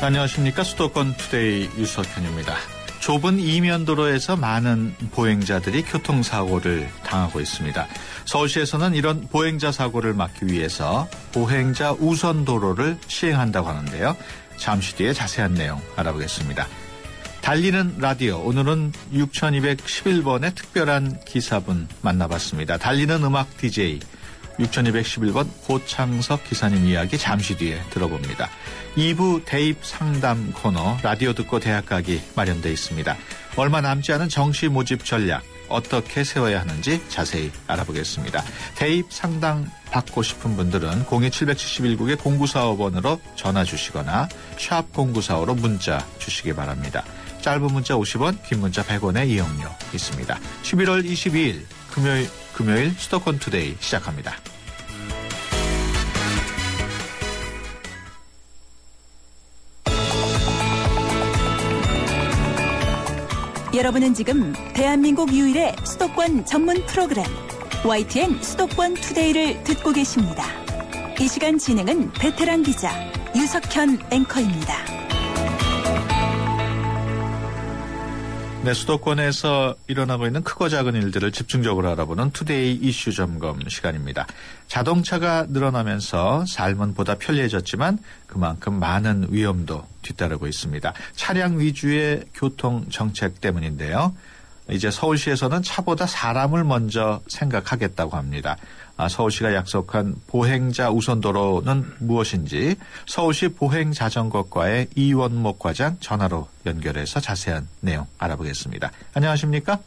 안녕하십니까. 수도권 투데이 유석현입니다. 좁은 이면도로에서 많은 보행자들이 교통사고를 당하고 있습니다. 서울시에서는 이런 보행자 사고를 막기 위해서 보행자 우선도로를 시행한다고 하는데요. 잠시 뒤에 자세한 내용 알아보겠습니다. 달리는 라디오, 오늘은 6211번의 특별한 기사분 만나봤습니다. 달리는 음악 DJ 6211번 고창석 기사님 이야기 잠시 뒤에 들어봅니다. 2부 대입 상담 코너 라디오 듣고 대학 가기 마련되어 있습니다. 얼마 남지 않은 정시 모집 전략 어떻게 세워야 하는지 자세히 알아보겠습니다. 대입 상담 받고 싶은 분들은 02771국의 0945번으로 전화 주시거나 샵 0945로 문자 주시기 바랍니다. 짧은 문자 50원, 긴 문자 100원의 이용료 있습니다. 11월 22일 금요일 수도권 투데이 시작합니다. 여러분은 지금 대한민국 유일의 수도권 전문 프로그램 YTN 수도권 투데이를 듣고 계십니다. 이 시간 진행은 베테랑 기자 유석현 앵커입니다. 네, 수도권에서 일어나고 있는 크고 작은 일들을 집중적으로 알아보는 투데이 이슈 점검 시간입니다. 자동차가 늘어나면서 삶은 보다 편리해졌지만 그만큼 많은 위험도 뒤따르고 있습니다. 차량 위주의 교통 정책 때문인데요. 이제 서울시에서는 차보다 사람을 먼저 생각하겠다고 합니다. 서울시가 약속한 보행자 우선도로는 무엇인지 서울시 보행자전거과의 이원목 과장 전화로 연결해서 자세한 내용 알아보겠습니다. 안녕하십니까?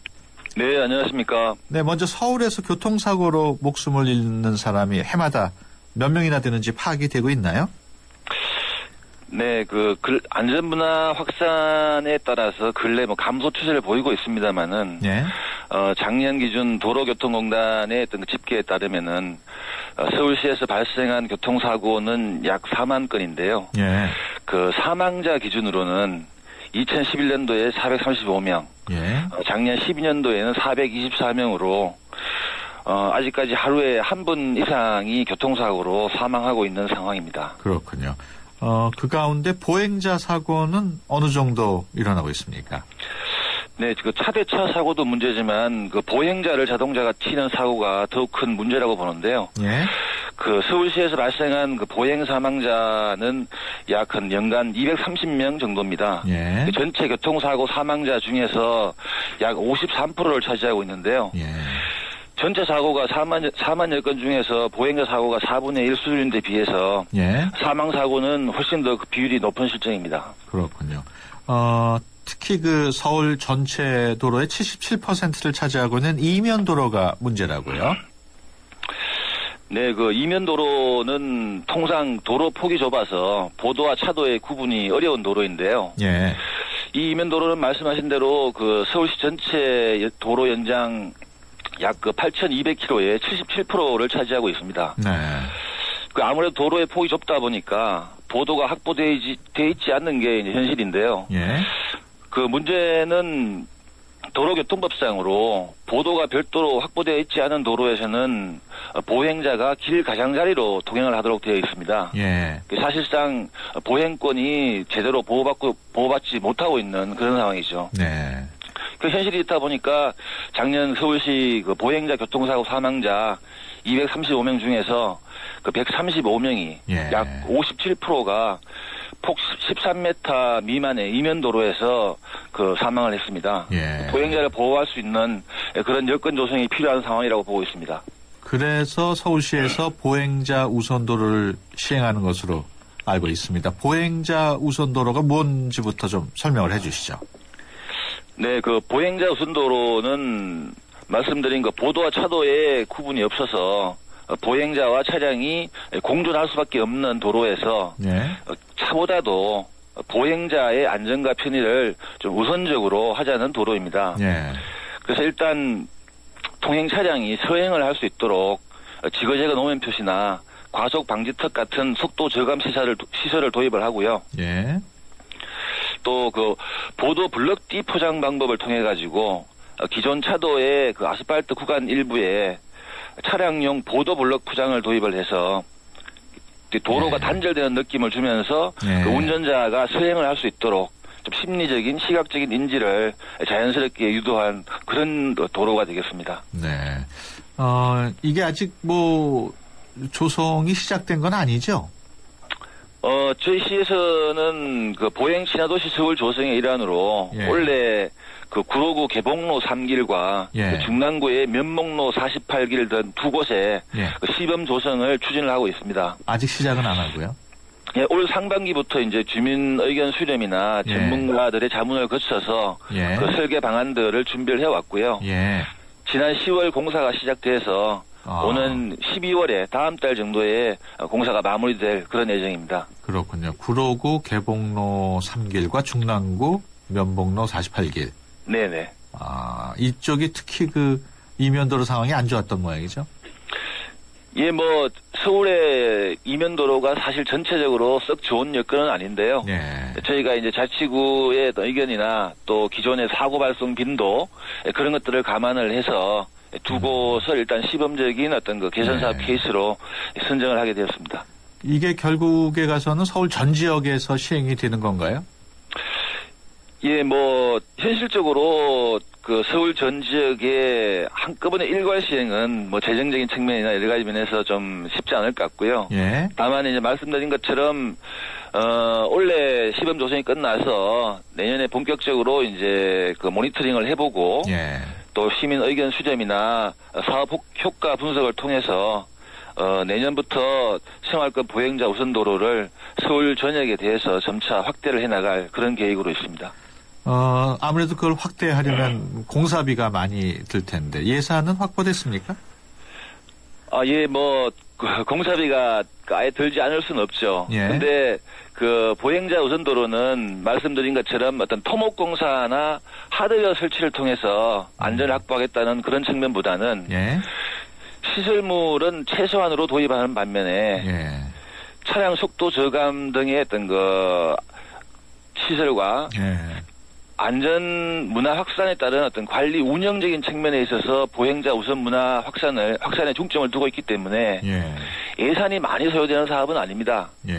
네, 안녕하십니까? 네, 먼저 서울에서 교통사고로 목숨을 잃는 사람이 해마다 몇 명이나 되는지 파악이 되고 있나요? 네, 안전문화 확산에 따라서 근래 감소 추세를 보이고 있습니다만은, 네. 작년 기준 도로교통공단의 어떤 집계에 따르면은, 서울시에서 발생한 교통사고는 약 4만 건인데요. 예. 사망자 기준으로는 2011년도에 435명, 예. 작년 12년도에는 424명으로, 아직까지 하루에 한 분 이상이 교통사고로 사망하고 있는 상황입니다. 그렇군요. 그 가운데 보행자 사고는 어느 정도 일어나고 있습니까? 네, 차 대 차 사고도 문제지만 보행자를 자동차가 치는 사고가 더욱 큰 문제라고 보는데요. 예. 서울시에서 발생한 보행 사망자는 약 연간 230명 정도입니다. 예. 전체 교통사고 사망자 중에서 약 53%를 차지하고 있는데요. 예. 전체 사고가 4만여 건 중에서 보행자 사고가 4분의 1 수준인데 비해서 예. 사망 사고는 훨씬 더 비율이 높은 실정입니다. 그렇군요. 특히 서울 전체 도로의 77%를 차지하고 있는 이면도로가 문제라고요? 네, 이면도로는 통상 도로 폭이 좁아서 보도와 차도의 구분이 어려운 도로인데요. 예. 이 이면도로는 말씀하신 대로 서울시 전체 도로 연장 약 8,200km의 77%를 차지하고 있습니다. 네. 아무래도 도로의 폭이 좁다 보니까 보도가 확보되어 있지 않는 게 이제 현실인데요. 예. 문제는 도로교통법상으로 보도가 별도로 확보되어 있지 않은 도로에서는 보행자가 길 가장자리로 통행을 하도록 되어 있습니다. 예. 사실상 보행권이 제대로 보호받지 못하고 있는 그런 상황이죠. 네. 현실이 있다 보니까 작년 서울시 보행자 교통사고 사망자 235명 중에서 135명이 예. 약 57%가 폭 13m 미만의 이면도로에서 사망을 했습니다. 예. 보행자를 보호할 수 있는 그런 여건 조성이 필요한 상황이라고 보고 있습니다. 그래서 서울시에서 보행자 우선도로를 시행하는 것으로 알고 있습니다. 보행자 우선도로가 뭔지부터 좀 설명을 해 주시죠. 네, 보행자 우선도로는 말씀드린 보도와 차도의 구분이 없어서 보행자와 차량이 공존할 수밖에 없는 도로에서 예. 차보다도 보행자의 안전과 편의를 좀 우선적으로 하자는 도로입니다. 예. 그래서 일단 통행 차량이 서행을 할 수 있도록 지그재그 노면 표시나 과속 방지턱 같은 속도 저감 시설을 도입을 하고요. 예. 또 보도 블럭 포장 방법을 통해 가지고 기존 차도의 아스팔트 구간 일부에 차량용 보도 블럭 포장을 도입을 해서 도로가 예. 단절되는 느낌을 주면서 예. 그 운전자가 서행을 할 수 있도록 좀 심리적인 시각적인 인지를 자연스럽게 유도한 그런 도로가 되겠습니다. 네. 이게 아직 뭐 조성이 시작된 건 아니죠? 저희 시에서는 그 보행 친화도시 서울 조성의 일환으로 예. 원래 그 구로구 개봉로 3길과 예. 그 중랑구의 면목로 48길 등 두 곳에 예. 그 시범 조성을 추진을 하고 있습니다. 아직 시작은 안 하고요. 예, 올 상반기부터 이제 주민 의견 수렴이나 예. 전문가들의 자문을 거쳐서 예. 그 설계 방안들을 준비를 해왔고요. 예. 지난 10월 공사가 시작돼서 오는 12월에 다음 달 정도에 공사가 마무리될 그런 예정입니다. 그렇군요. 구로구 개봉로 3길과 중랑구 면목로 48길. 네네. 이쪽이 특히 그 이면도로 상황이 안 좋았던 모양이죠? 예, 뭐 서울의 이면도로가 사실 전체적으로 썩 좋은 여건은 아닌데요. 예. 저희가 이제 자치구의 의견이나 또 기존의 사고 발생 빈도 그런 것들을 감안을 해서 두 곳을 일단 시범적인 어떤 그 개선 사업 네. 케이스로 선정을 하게 되었습니다. 이게 결국에 가서는 서울 전 지역에서 시행이 되는 건가요? 예, 뭐 현실적으로 그 서울 전 지역의 한꺼번에 일괄 시행은 뭐 재정적인 측면이나 여러 가지 면에서 좀 쉽지 않을 것 같고요. 예. 다만 이제 말씀드린 것처럼 원래 시범 조성이 끝나서 내년에 본격적으로 이제 그 모니터링을 해보고 예. 또 시민 의견 수렴이나 사업 효과 분석을 통해서 내년부터 생활권 보행자 우선 도로를 서울 전역에 대해서 점차 확대를 해나갈 그런 계획으로 있습니다. 아무래도 그걸 확대하려면 공사비가 많이 들 텐데 예산은 확보됐습니까? 예, 뭐 공사비가 아예 들지 않을 수는 없죠. 예. 근데 그 보행자 우선 도로는 말씀드린 것처럼 어떤 토목공사나 하드웨어 설치를 통해서 안전을 확보하겠다는 그런 측면보다는 예. 시설물은 최소한으로 도입하는 반면에 예. 차량 속도 저감 등의 어떤 그 시설과 예. 안전 문화 확산에 따른 어떤 관리 운영적인 측면에 있어서 보행자 우선 문화 확산에 중점을 두고 있기 때문에 예. 예산이 많이 소요되는 사업은 아닙니다. 예.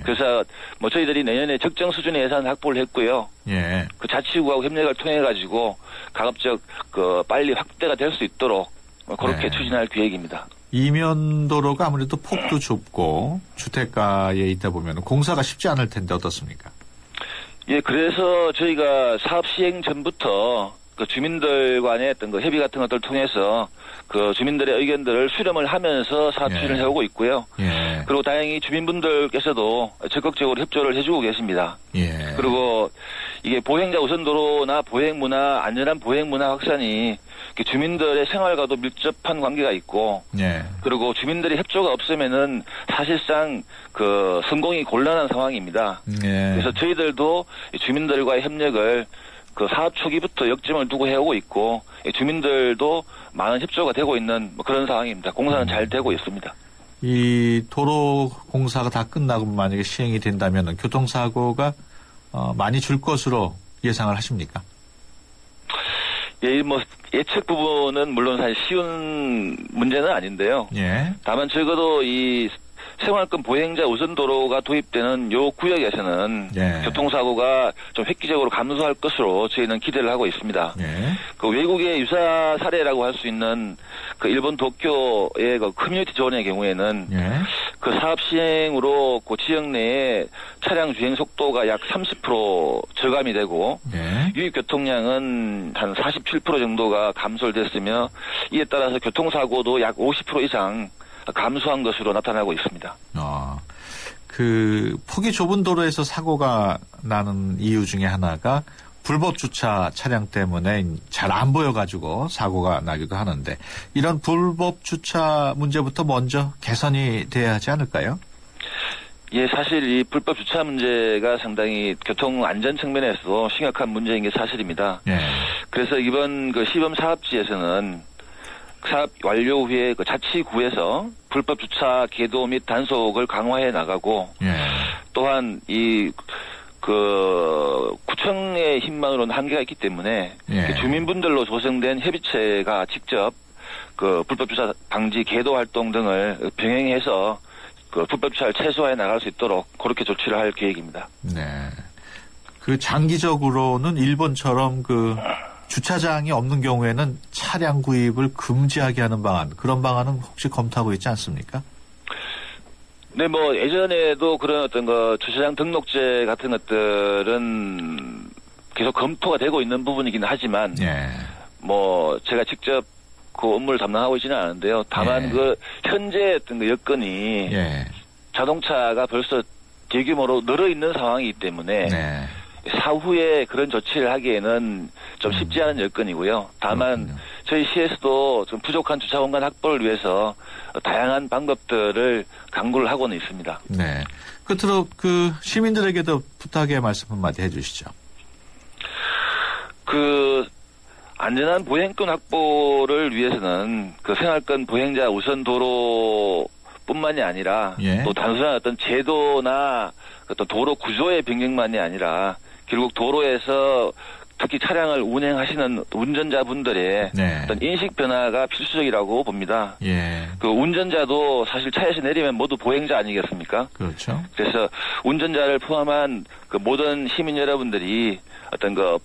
그래서 뭐 저희들이 내년에 적정 수준의 예산 확보를 했고요. 예. 그 자치구하고 협력을 통해 가지고 가급적 그 빨리 확대가 될 수 있도록 그렇게 네. 추진할 계획입니다. 이면도로가 아무래도 폭도 좁고 주택가에 있다 보면 공사가 쉽지 않을 텐데 어떻습니까? 예, 그래서 저희가 사업 시행 전부터 그 주민들 간의 어떤 그 협의 같은 것들을 통해서 그 주민들의 의견들을 수렴을 하면서 사업 추진을 예. 해오고 있고요. 예. 그리고 다행히 주민분들께서도 적극적으로 협조를 해주고 계십니다. 예. 그리고 이게 보행자 우선도로나 보행문화, 안전한 보행문화 확산이 주민들의 생활과도 밀접한 관계가 있고, 예. 그리고 주민들의 협조가 없으면은 사실상 그 성공이 곤란한 상황입니다. 예. 그래서 저희들도 주민들과의 협력을 그 사업 초기부터 역점을 두고 해오고 있고, 주민들도 많은 협조가 되고 있는 그런 상황입니다. 공사는 잘 되고 있습니다. 이 도로 공사가 다 끝나고 만약에 시행이 된다면 교통사고가 많이 줄 것으로 예상을 하십니까? 예, 뭐 예측 부분은 물론 사실 쉬운 문제는 아닌데요. 예. 다만 적어도 이 생활권 보행자 우선도로가 도입되는 요 구역에서는 예. 교통사고가 좀 획기적으로 감소할 것으로 저희는 기대를 하고 있습니다. 예. 그 외국의 유사 사례라고 할 수 있는 그 일본 도쿄의 그 커뮤니티 존의 경우에는 예. 그 사업 시행으로 그 지역 내에 차량 주행 속도가 약 30% 저감이 되고 예. 유입 교통량은 한 47% 정도가 감소를 됐으며 이에 따라서 교통사고도 약 50% 이상 감소한 것으로 나타나고 있습니다. 그 폭이 좁은 도로에서 사고가 나는 이유 중에 하나가 불법 주차 차량 때문에 잘 안 보여가지고 사고가 나기도 하는데 이런 불법 주차 문제부터 먼저 개선이 돼야 하지 않을까요? 예, 사실 이 불법 주차 문제가 상당히 교통 안전 측면에서 심각한 문제인 게 사실입니다. 예. 그래서 이번 그 시범 사업지에서는 사업 완료 후에 그 자치구에서 불법 주차 계도 및 단속을 강화해 나가고 예. 또한 이 그 구청의 힘만으로는 한계가 있기 때문에 예. 주민분들로 조성된 협의체가 직접 그 불법 주차 방지 계도 활동 등을 병행해서 그 불법차를 최소화해 나갈 수 있도록 그렇게 조치를 할 계획입니다. 네. 그 장기적으로는 일본처럼 그 주차장이 없는 경우에는 차량 구입을 금지하게 하는 방안, 그런 방안은 혹시 검토하고 있지 않습니까? 네, 뭐 예전에도 그런 어떤 거 주차장 등록제 같은 것들은 계속 검토가 되고 있는 부분이긴 하지만, 예. 뭐 제가 직접 그 업무를 담당하고 있지는 않은데요. 다만 예. 그 현재 어떤 그 여건이 예. 자동차가 벌써 대규모로 늘어 있는 상황이기 때문에 네. 사후에 그런 조치를 하기에는 좀 쉽지 않은 여건이고요. 다만 그렇군요. 저희 시에서도 좀 부족한 주차 공간 확보를 위해서 다양한 방법들을 강구를 하고는 있습니다. 네. 끝으로 그 시민들에게도 부탁의 말씀 한마디 해주시죠. 그 안전한 보행권 확보를 위해서는 그 생활권 보행자 우선 도로뿐만이 아니라 예. 또 단순한 어떤 제도나 어떤 도로 구조의 변경만이 아니라 결국 도로에서 특히 차량을 운행하시는 운전자분들의 네. 어떤 인식 변화가 필수적이라고 봅니다. 예. 그 운전자도 사실 차에서 내리면 모두 보행자 아니겠습니까? 그렇죠. 그래서 운전자를 포함한 그 모든 시민 여러분들이 어떤 그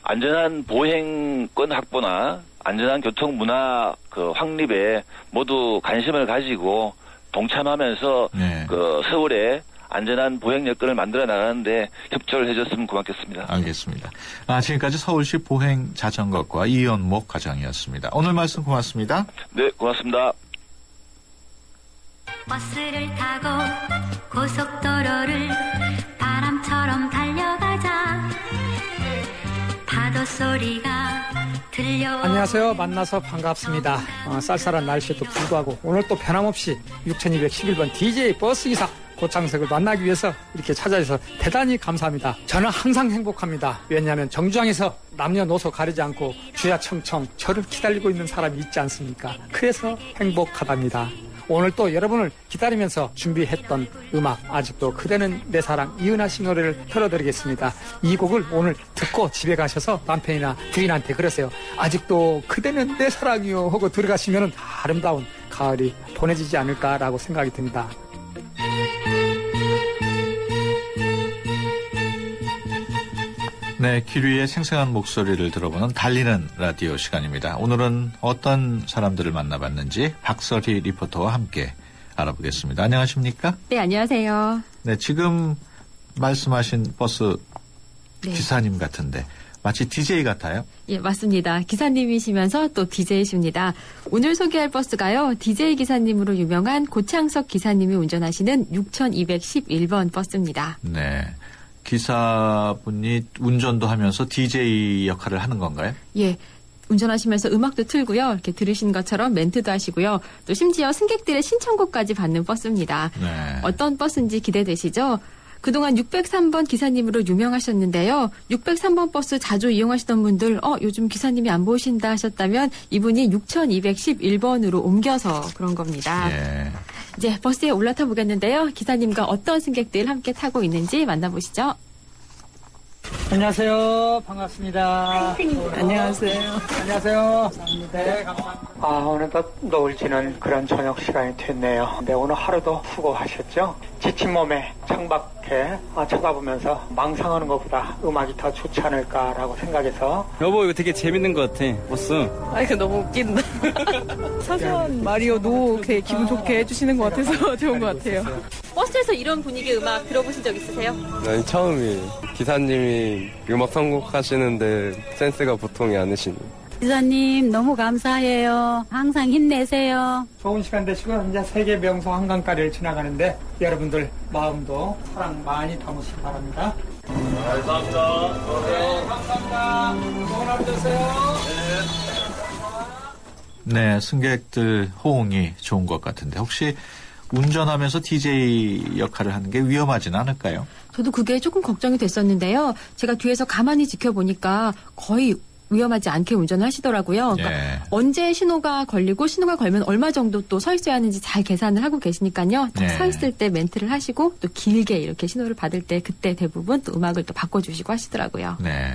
안전한 보행권 확보나 안전한 교통 문화 그 확립에 모두 관심을 가지고 동참하면서 네. 그 서울에 안전한 보행 여건을 만들어 나가는데 협조를 해줬으면 고맙겠습니다. 알겠습니다. 지금까지 서울시 보행자전거과 이연목 과장이었습니다. 오늘 말씀 고맙습니다. 네, 고맙습니다. 버스를 타고 고속도로를 바람처럼 달려가자. 파도 소리가 들려. 안녕하세요. 만나서 반갑습니다. 쌀쌀한 날씨에도 불구하고 오늘 또 변함없이 6211번 DJ 버스기사 고창석을 만나기 위해서 이렇게 찾아주셔서 대단히 감사합니다. 저는 항상 행복합니다. 왜냐하면 정류장에서 남녀노소 가리지 않고 주야 청청 저를 기다리고 있는 사람이 있지 않습니까? 그래서 행복하답니다. 오늘 또 여러분을 기다리면서 준비했던 음악 아직도 그대는 내 사랑 이은하 씨 노래를 틀어드리겠습니다. 이 곡을 오늘 듣고 집에 가셔서 남편이나 부인한테 그러세요. 아직도 그대는 내 사랑이요 하고 들어가시면 아름다운 가을이 보내지지 않을까라고 생각이 듭니다. 네, 기류의 생생한 목소리를 들어보는 달리는 라디오 시간입니다. 오늘은 어떤 사람들을 만나봤는지 박설희 리포터와 함께 알아보겠습니다. 안녕하십니까? 네, 안녕하세요. 네, 지금 말씀하신 버스 네. 기사님 같은데 마치 DJ 같아요? 예, 맞습니다. 기사님이시면서 또 DJ이십니다. 오늘 소개할 버스가요. DJ 기사님으로 유명한 고창석 기사님이 운전하시는 6211번 버스입니다. 네. 기사분이 운전도 하면서 DJ 역할을 하는 건가요? 예. 운전하시면서 음악도 틀고요. 이렇게 들으신 것처럼 멘트도 하시고요. 또 심지어 승객들의 신청곡까지 받는 버스입니다. 네. 어떤 버스인지 기대되시죠? 그동안 603번 기사님으로 유명하셨는데요. 603번 버스 자주 이용하시던 분들 요즘 기사님이 안 보이신다 하셨다면 이분이 6211번으로 옮겨서 그런 겁니다. 예. 이제 버스에 올라타 보겠는데요. 기사님과 어떤 승객들 함께 타고 있는지 만나보시죠. 안녕하세요. 반갑습니다. 안녕하세요. 안녕하세요. 감사합니다. 네, 감사합니다. 오늘도 노을지는 그런 저녁 시간이 됐네요. 네, 오늘 하루도 수고하셨죠? 지친 몸에 창밖에 쳐다보면서 망상하는 것보다 음악이 더 좋지 않을까라고 생각해서. 여보, 이거 되게 재밌는 것 같아, 버스. 이거 너무 웃긴다. 사소한 말이어도 이렇게 기분 좋게 해주시는 것 같아서 좋은 것 같아요. 버스에서 이런 분위기 음악 들어보신 적 있으세요? 난 처음이에요. 기사님이 음악 선곡하시는데 센스가 보통이 아니시네. 기사님 너무 감사해요. 항상 힘내세요. 좋은 시간 되시고 이제 세계 명소 한강가리를 지나가는데 여러분들 마음도 사랑 많이 담으시기 바랍니다. 감사합니다. 네, 감사합니다. 좋은 하루 되세요. 네, 승객들 호응이 좋은 것 같은데 혹시 운전하면서 DJ 역할을 하는 게 위험하진 않을까요? 저도 그게 조금 걱정이 됐었는데요. 제가 뒤에서 가만히 지켜보니까 거의 위험하지 않게 운전을 하시더라고요. 그러니까 예. 언제 신호가 걸리고 신호가 걸면 얼마 정도 또 서 있어야 하는지 잘 계산을 하고 계시니까요. 딱 서 예. 있을 때 멘트를 하시고 또 길게 이렇게 신호를 받을 때 그때 대부분 또 음악을 또 바꿔주시고 하시더라고요. 네.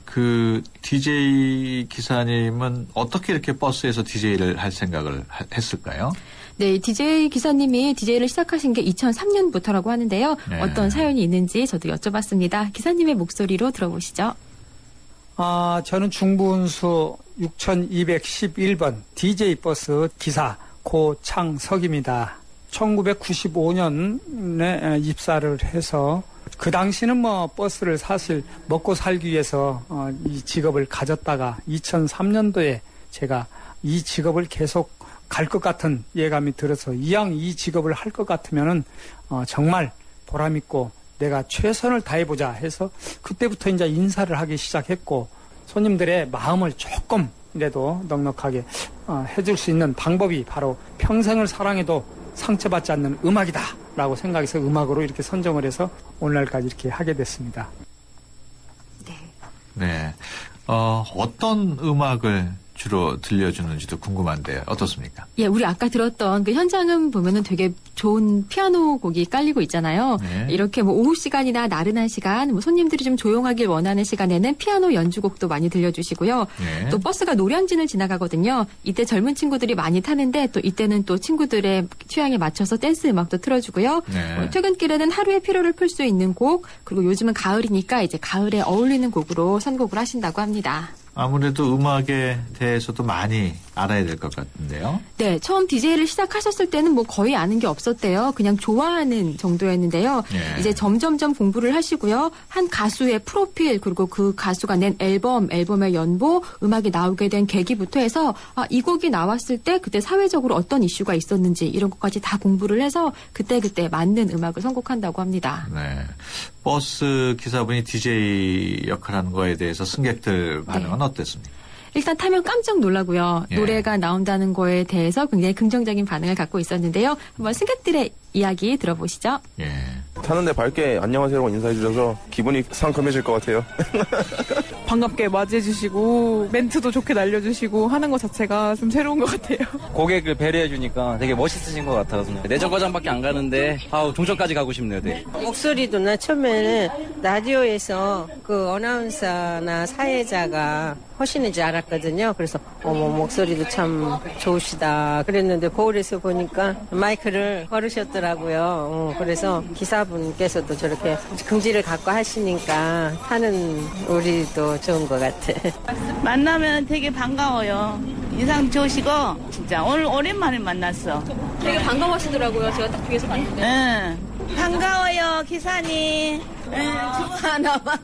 그 DJ 기사님은 어떻게 이렇게 버스에서 DJ를 할 생각을 했을까요? 네, DJ 기사님이 DJ를 시작하신 게 2003년부터라고 하는데요. 네. 어떤 사연이 있는지 저도 여쭤봤습니다. 기사님의 목소리로 들어보시죠. 저는 중부운수 6211번 DJ 버스 기사 고창석입니다. 1995년에 입사를 해서 그 당시는 버스를 사실 먹고 살기 위해서 이 직업을 가졌다가 2003년도에 제가 이 직업을 계속 갈 것 같은 예감이 들어서 이왕 이 직업을 할 것 같으면은 정말 보람있고 내가 최선을 다해보자 해서 그때부터 이제 인사를 하기 시작했고 손님들의 마음을 조금이라도 넉넉하게 해줄 수 있는 방법이 바로 평생을 사랑해도 상처받지 않는 음악이다라고 생각해서 음악으로 이렇게 선정을 해서 오늘날까지 이렇게 하게 됐습니다. 네. 어떤 음악을 주로 들려주는지도 궁금한데 어떻습니까? 예, 우리 아까 들었던 그 현장음 보면은 되게 좋은 피아노 곡이 깔리고 있잖아요. 네. 이렇게 오후 시간이나 나른한 시간, 손님들이 좀 조용하길 원하는 시간에는 피아노 연주곡도 많이 들려주시고요. 네. 또 버스가 노량진을 지나가거든요. 이때 젊은 친구들이 많이 타는데 또 이때는 또 친구들의 취향에 맞춰서 댄스 음악도 틀어주고요. 네. 퇴근길에는 하루의 피로를 풀 수 있는 곡, 그리고 요즘은 가을이니까 이제 가을에 어울리는 곡으로 선곡을 하신다고 합니다. 아무래도 음악에 대해서도 많이 알아야 될 것 같은데요. 네, 처음 DJ를 시작하셨을 때는 거의 아는 게 없었대요. 그냥 좋아하는 정도였는데요. 예. 이제 점점점 공부를 하시고요. 한 가수의 프로필 그리고 그 가수가 낸 앨범의 연보, 음악이 나오게 된 계기부터 해서 이 곡이 나왔을 때 그때 사회적으로 어떤 이슈가 있었는지 이런 것까지 다 공부를 해서 그때그때 맞는 음악을 선곡한다고 합니다. 네. 버스 기사분이 DJ 역할하는 거에 대해서 승객들 반응은 어땠습니까? 일단 타면 깜짝 놀라고요. 예. 노래가 나온다는 거에 대해서 굉장히 긍정적인 반응을 갖고 있었는데요. 한번 승객들의 이야기 들어보시죠. 예. 타는데 밝게 안녕하세요라고 인사해 주셔서 기분이 상큼해질 것 같아요. 반갑게 맞이해 주시고 멘트도 좋게 날려주시고 하는 것 자체가 좀 새로운 것 같아요. 고객을 배려해 주니까 되게 멋있으신 것 같아서 내정거장밖에 안 가는데 종점까지 가고 싶네요. 네. 목소리도 나 처음에는 라디오에서 그 어나운서나 사회자가 하시는 줄 알았거든요. 그래서 목소리도 참 좋으시다 그랬는데 거울에서 보니까 마이크를 걸으셨더라고요. 그래서 기사분께서도 저렇게 긍지를 갖고 하시니까 하는 우리도 좋은 것 같아. 만나면 되게 반가워요. 인상 좋으시고 진짜 오늘 오랜만에 만났어. 되게 반가워하시더라고요. 제가 딱 뒤에서 봤는데. 응. 반가워요, 기사님. 좋아하나 봐.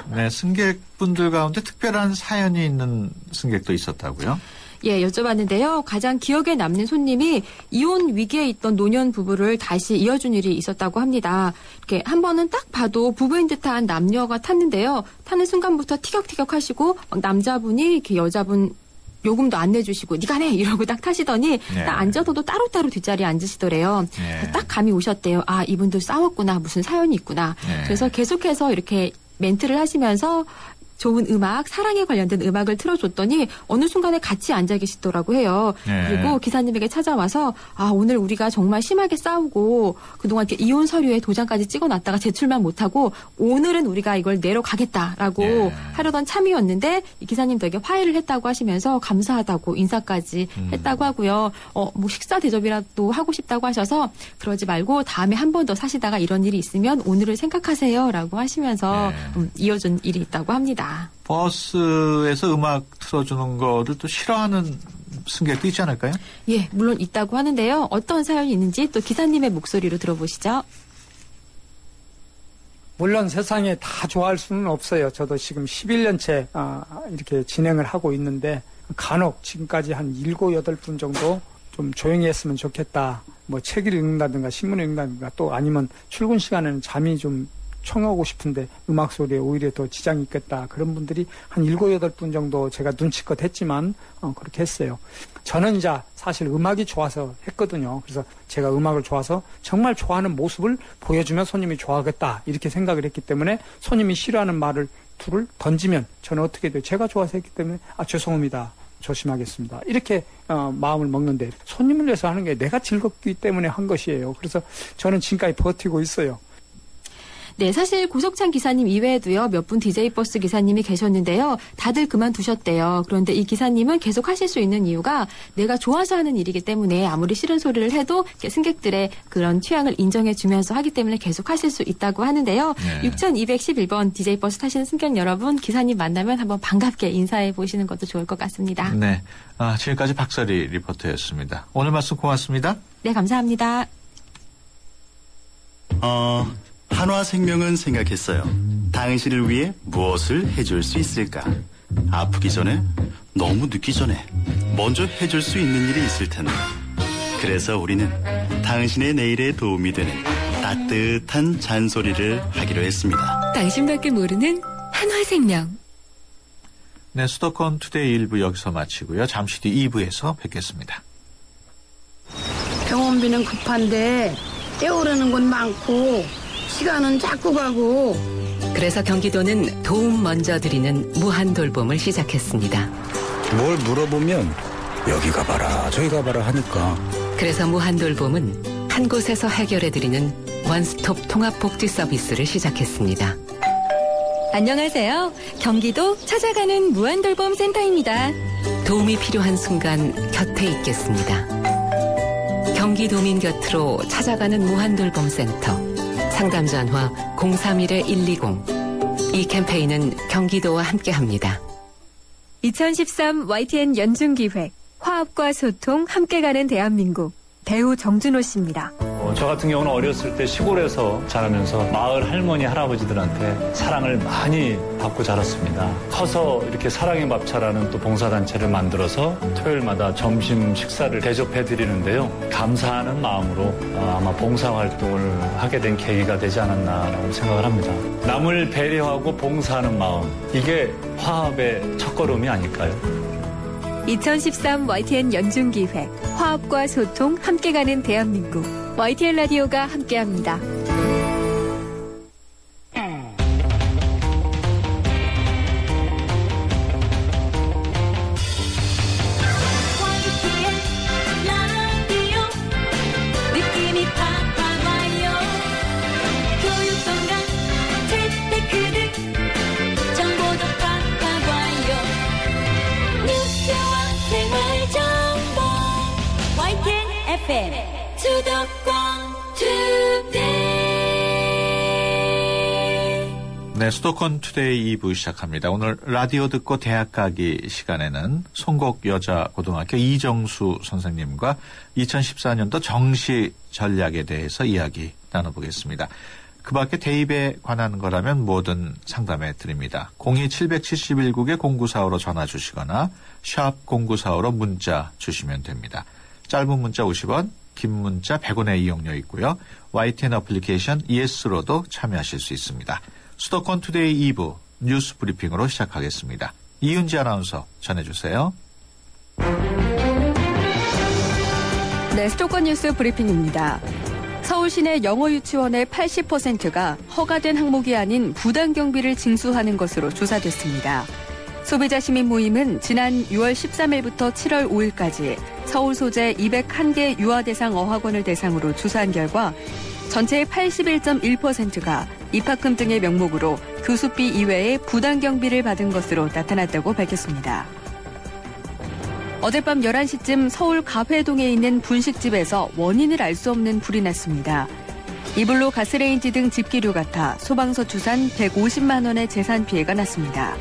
네, 승객분들 가운데 특별한 사연이 있는 승객도 있었다고요? 예, 여쭤봤는데요. 가장 기억에 남는 손님이 이혼 위기에 있던 노년 부부를 다시 이어준 일이 있었다고 합니다. 이렇게 한 번은 딱 봐도 부부인 듯한 남녀가 탔는데요. 타는 순간부터 티격태격 하시고 남자분이 이렇게 여자분 요금도 안 내주시고 네가 내 이러고 딱 타시더니 네. 딱 앉아서도 따로따로 뒷자리에 앉으시더래요. 네. 딱 감이 오셨대요. 이분들 싸웠구나. 무슨 사연이 있구나. 네. 그래서 계속해서 이렇게 멘트를 하시면서 좋은 음악, 사랑에 관련된 음악을 틀어줬더니 어느 순간에 같이 앉아 계시더라고 해요. 네. 그리고 기사님에게 찾아와서 오늘 우리가 정말 심하게 싸우고 그동안 이렇게 이혼 서류에 도장까지 찍어놨다가 제출만 못하고 오늘은 우리가 이걸 내러 가겠다라고 네. 하려던 참이었는데 이 기사님 되게 화해를 했다고 하시면서 감사하다고 인사까지 했다고 하고요. 식사 대접이라도 하고 싶다고 하셔서 그러지 말고 다음에 한 번 더 사시다가 이런 일이 있으면 오늘을 생각하세요라고 하시면서 네. 이어준 일이 있다고 합니다. 버스에서 음악 틀어주는 거를 또 싫어하는 승객도 있지 않을까요? 예, 물론 있다고 하는데요. 어떤 사연이 있는지 또 기사님의 목소리로 들어보시죠. 물론 세상에 다 좋아할 수는 없어요. 저도 지금 11년째 이렇게 진행을 하고 있는데 간혹 지금까지 한 7, 8분 정도 좀 조용히 했으면 좋겠다. 책을 읽는다든가 신문을 읽는다든가 또 아니면 출근 시간에는 잠이 좀 청하고 싶은데 음악 소리에 오히려 더 지장이 있겠다. 그런 분들이 한 7, 8분 정도 제가 눈치껏 했지만 그렇게 했어요. 저는 이제 사실 음악이 좋아서 했거든요. 그래서 제가 음악을 좋아서 정말 좋아하는 모습을 보여주면 손님이 좋아하겠다. 이렇게 생각을 했기 때문에 손님이 싫어하는 말을 둘을 던지면 저는 어떻게 돼요? 제가 좋아서 했기 때문에 죄송합니다. 조심하겠습니다. 이렇게 마음을 먹는데 손님을 위해서 하는 게 내가 즐겁기 때문에 한 것이에요. 그래서 저는 지금까지 버티고 있어요. 네, 사실 고석찬 기사님 이외에도요, 몇 분 DJ 버스 기사님이 계셨는데요. 다들 그만두셨대요. 그런데 이 기사님은 계속 하실 수 있는 이유가 내가 좋아서 하는 일이기 때문에 아무리 싫은 소리를 해도 승객들의 그런 취향을 인정해주면서 하기 때문에 계속 하실 수 있다고 하는데요. 네. 6211번 DJ 버스 타시는 승객 여러분, 기사님 만나면 한번 반갑게 인사해 보시는 것도 좋을 것 같습니다. 네, 지금까지 박설희 리포터였습니다. 오늘 말씀 고맙습니다. 네, 감사합니다. 한화생명은 생각했어요. 당신을 위해 무엇을 해줄 수 있을까? 아프기 전에, 너무 늦기 전에 먼저 해줄 수 있는 일이 있을 텐데. 그래서 우리는 당신의 내일에 도움이 되는 따뜻한 잔소리를 하기로 했습니다. 당신밖에 모르는 한화생명. 네, 수도권 투데이 1부 여기서 마치고요. 잠시 뒤 2부에서 뵙겠습니다. 병원비는 급한데 떼오르는 건 많고 시간은 자꾸 가고. 그래서 경기도는 도움 먼저 드리는 무한돌봄을 시작했습니다. 뭘 물어보면 여기 가봐라 저기 가봐라 하니까. 그래서 무한돌봄은 한 곳에서 해결해드리는 원스톱 통합복지 서비스를 시작했습니다. 안녕하세요. 경기도 찾아가는 무한돌봄센터입니다. 도움이 필요한 순간 곁에 있겠습니다. 경기도민 곁으로 찾아가는 무한돌봄센터. 상담 전화 031-120. 이 캠페인은 경기도와 함께합니다. 2013 YTN 연중기획 화합과 소통 함께 가는 대한민국. 배우 정준호 씨입니다. 저 같은 경우는 어렸을 때 시골에서 자라면서 마을 할머니 할아버지들한테 사랑을 많이 받고 자랐습니다. 커서 이렇게 사랑의 밥차라는 또 봉사단체를 만들어서 토요일마다 점심 식사를 대접해드리는데요. 감사하는 마음으로 아마 봉사활동을 하게 된 계기가 되지 않았나라고 생각을 합니다. 남을 배려하고 봉사하는 마음, 이게 화합의 첫걸음이 아닐까요? 2013 YTN 연중기획 화합과 소통 함께 가는 대한민국. YTN 라디오가 함께합니다. 느낌이 팍팍 와요. 교육동강 재테크등 정보도 팍팍 와요. 뉴스와 생활정보 YTN FM 수도권 네, 수도권 투데이 2부 시작합니다. 오늘 라디오 듣고 대학 가기 시간에는 송곡 여자고등학교 이정수 선생님과 2014년도 정시 전략에 대해서 이야기 나눠보겠습니다. 그 밖에 대입에 관한 거라면 뭐든 상담해 드립니다. 02771국에 0945로 전화 주시거나 샵 0945로 문자 주시면 됩니다. 짧은 문자 50원, 긴 문자 100원의 이용료 있고요. YTN 어플리케이션 ES로도 참여하실 수 있습니다. 수도권 투데이 2부 뉴스 브리핑으로 시작하겠습니다. 이윤지 아나운서 전해주세요. 네, 수도권 뉴스 브리핑입니다. 서울 시내 영어 유치원의 80%가 허가된 항목이 아닌 부당 경비를 징수하는 것으로 조사됐습니다. 소비자 시민 모임은 지난 6월 13일부터 7월 5일까지 서울 소재 201개 유아 대상 어학원을 대상으로 조사한 결과 전체의 81.1%가 입학금 등의 명목으로 교수비 이외에 부당 경비를 받은 것으로 나타났다고 밝혔습니다. 어젯밤 11시쯤 서울 가회동에 있는 분식집에서 원인을 알 수 없는 불이 났습니다. 이불로 가스레인지 등 집기류가 타 소방서 추산 150만 원의 재산 피해가 났습니다.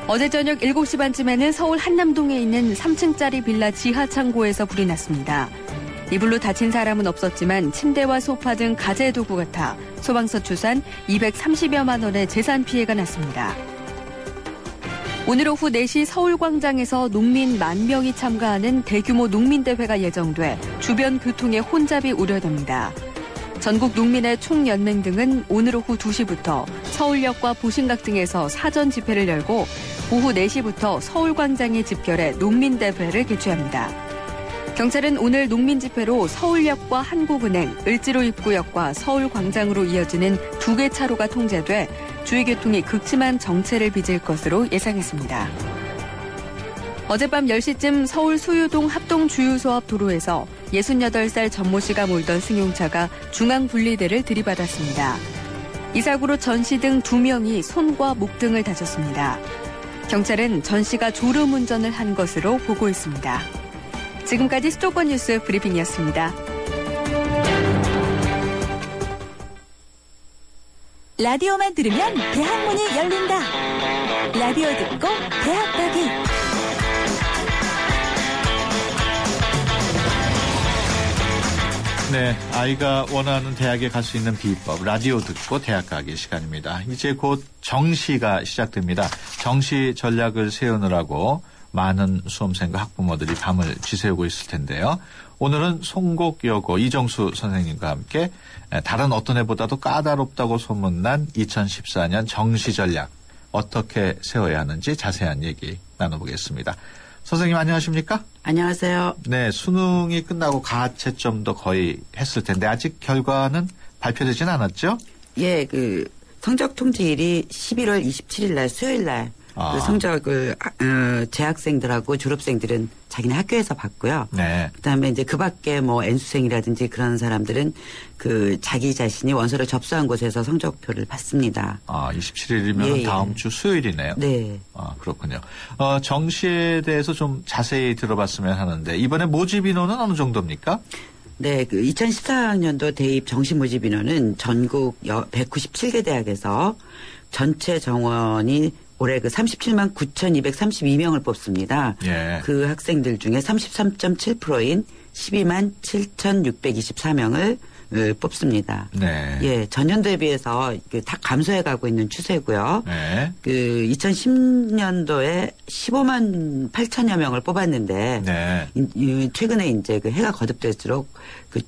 어제 저녁 7시 반쯤에는 서울 한남동에 있는 3층짜리 빌라 지하 창고에서 불이 났습니다. 이불로 다친 사람은 없었지만 침대와 소파 등 가재 도구가 타 소방서 추산 230여만 원의 재산 피해가 났습니다. 오늘 오후 4시 서울광장에서 농민 10,000명이 참가하는 대규모 농민대회가 예정돼 주변 교통에 혼잡이 우려됩니다. 전국 농민의 총연맹 등은 오늘 오후 2시부터 서울역과 보신각 등에서 사전 집회를 열고 오후 4시부터 서울광장에 집결해 농민대회를 개최합니다. 경찰은 오늘 농민집회로 서울역과 한국은행, 을지로 입구역과 서울광장으로 이어지는 2개 차로가 통제돼 주위교통이 극심한 정체를 빚을 것으로 예상했습니다. 어젯밤 10시쯤 서울 수유동 합동주유소 앞 도로에서 68살 전모 씨가 몰던 승용차가 중앙분리대를 들이받았습니다. 이 사고로 전 씨 등 2명이 손과 목 등을 다쳤습니다. 경찰은 전 씨가 졸음운전을 한 것으로 보고 있습니다. 지금까지 수도권 뉴스 브리핑이었습니다. 라디오만 들으면 대학문이 열린다. 라디오 듣고 대학 가기. 네, 아이가 원하는 대학에 갈 수 있는 비법, 라디오 듣고 대학 가기 시간입니다. 이제 곧 정시가 시작됩니다. 정시 전략을 세우느라고 많은 수험생과 학부모들이 밤을 지새우고 있을 텐데요. 오늘은 송곡여고 이정수 선생님과 함께 다른 어떤 해보다도 까다롭다고 소문난 2014년 정시 전략 어떻게 세워야 하는지 자세한 얘기 나눠보겠습니다. 선생님 안녕하십니까? 안녕하세요. 네, 수능이 끝나고 가채점도 거의 했을 텐데 아직 결과는 발표되진 않았죠? 예, 그 성적 통지일이 11월 27일 날 수요일 날 그 성적을 재학생들하고 졸업생들은 자기네 학교에서 받고요. 네. 그다음에 이제 그 밖에 뭐 N수생이라든지 그런 사람들은 그 자기 자신이 원서를 접수한 곳에서 성적표를 받습니다. 27일이면 예, 다음 주 수요일이네요. 네. 그렇군요. 정시에 대해서 좀 자세히 들어봤으면 하는데 이번에 모집 인원은 어느 정도입니까? 네, 그 2014학년도 대입 정시 모집 인원은 전국 197개 대학에서 전체 정원이 올해 그 37만 9,232명을 뽑습니다. 예. 그 학생들 중에 33.7%인 12만 7,624명을 뽑습니다. 네. 예, 전년도에 비해서 다 감소해 가고 있는 추세고요. 네. 그 2010년도에 15만 8천여 명을 뽑았는데 네. 최근에 이제 그 해가 거듭될수록 그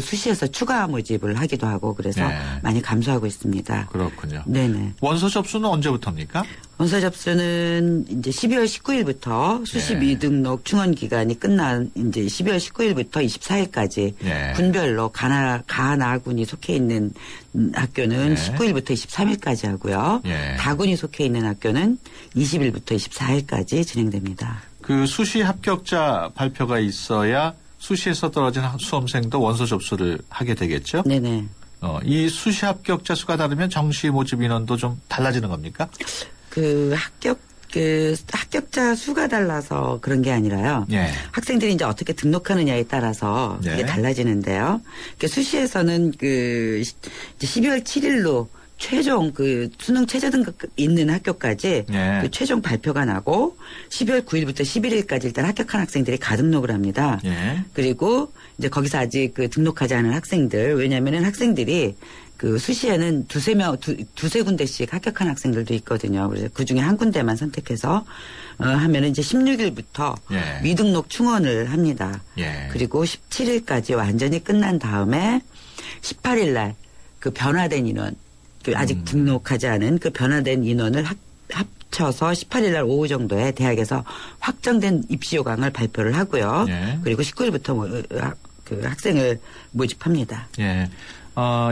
수시에서 추가 모집을 하기도 하고 그래서 네. 많이 감소하고 있습니다. 그렇군요. 네네. 원서 접수는 언제부터입니까? 원서 접수는 이제 12월 19일부터 수시 네. 미등록 충원 기간이 끝난 이제 12월 19일부터 24일까지 네. 군별로 가나군이 속해 있는 학교는 네. 19일부터 23일까지 하고요. 네. 다군이 속해 있는 학교는 20일부터 24일까지 진행됩니다. 그 수시 합격자 발표가 있어야 수시에서 떨어진 수험생도 원서 접수를 하게 되겠죠? 네네. 이 수시 합격자 수가 다르면 정시 모집 인원도 좀 달라지는 겁니까? 그 합격자 수가 달라서 그런 게 아니라요. 예. 학생들이 이제 어떻게 등록하느냐에 따라서 네. 이게 달라지는데요. 수시에서는 그 12월 7일로 최종 그 수능 최저 등급 있는 학교까지 예. 그 최종 발표가 나고 12월 9일부터 11일까지 일단 합격한 학생들이 가등록을 합니다. 예. 그리고 이제 거기서 아직 그 등록하지 않은 학생들 왜냐면은 학생들이 그 수시에는 두세 군데씩 합격한 학생들도 있거든요. 그래서 그 중에 한 군데만 선택해서 하면은 이제 16일부터 예. 미등록 충원을 합니다. 예. 그리고 17일까지 완전히 끝난 다음에 18일 날 그 변화된 인원 그 아직 등록하지 않은 그 변화된 인원을 합쳐서 18일 날 오후 정도에 대학에서 확정된 입시 요강을 발표를 하고요. 예. 그리고 19일부터 그 학생을 모집합니다. 예.